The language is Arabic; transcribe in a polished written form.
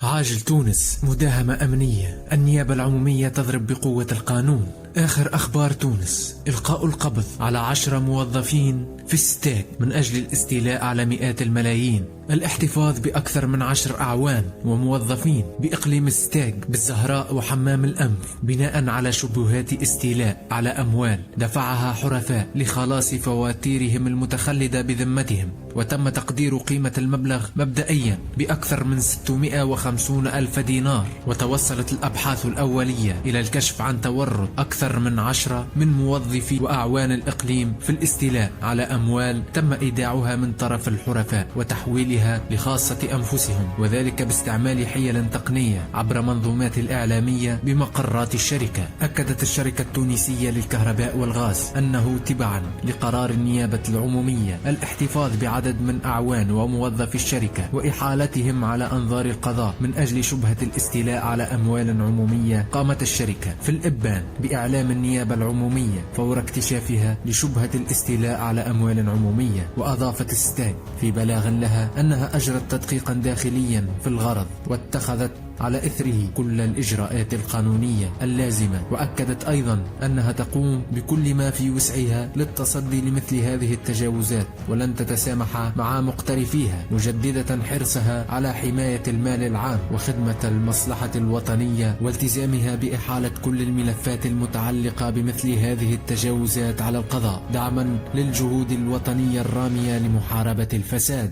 عاجل تونس، مداهمة أمنية، النيابة العمومية تضرب بقوة القانون. آخر أخبار تونس: إلقاء القبض على 10 موظفين في ستاك من أجل الاستيلاء على مئات الملايين. الاحتفاظ بأكثر من 10 أعوان وموظفين بإقليم ستاك بالزهراء وحمام الأنف بناء على شبهات استيلاء على أموال دفعها حرفاء لخلاص فواتيرهم المتخلدة بذمتهم. وتم تقدير قيمة المبلغ مبدئيا بأكثر من 650 ألف دينار. وتوصلت الأبحاث الأولية إلى الكشف عن تورط أكثر من 10 من موظفي وأعوان الإقليم في الاستيلاء على أموال تم إيداعها من طرف الحرفاء وتحويلها لخاصة أنفسهم، وذلك باستعمال حيل تقنية عبر منظومات الإعلامية بمقرات الشركة. أكدت الشركة التونسية للكهرباء والغاز أنه تبعا لقرار النيابة العمومية الاحتفاظ بعدد من أعوان وموظفي الشركة وإحالتهم على أنظار القضاء من أجل شبهة الاستيلاء على أموال عمومية، قامت الشركة في الإبان بإعلام النيابة العمومية فور اكتشافها لشبهة الاستيلاء على أموال عمومية. وأضافت ستاك في بلاغ لها أنها أجرت تدقيقا داخليا في الغرض واتخذت على إثره كل الإجراءات القانونية اللازمة. وأكدت أيضا أنها تقوم بكل ما في وسعها للتصدي لمثل هذه التجاوزات ولن تتسامح مع مقترفيها، مجددة حرصها على حماية المال العام وخدمة المصلحة الوطنية والتزامها بإحالة كل الملفات المتعلقة بمثل هذه التجاوزات على القضاء، دعما للجهود الوطنية الرامية لمحاربة الفساد.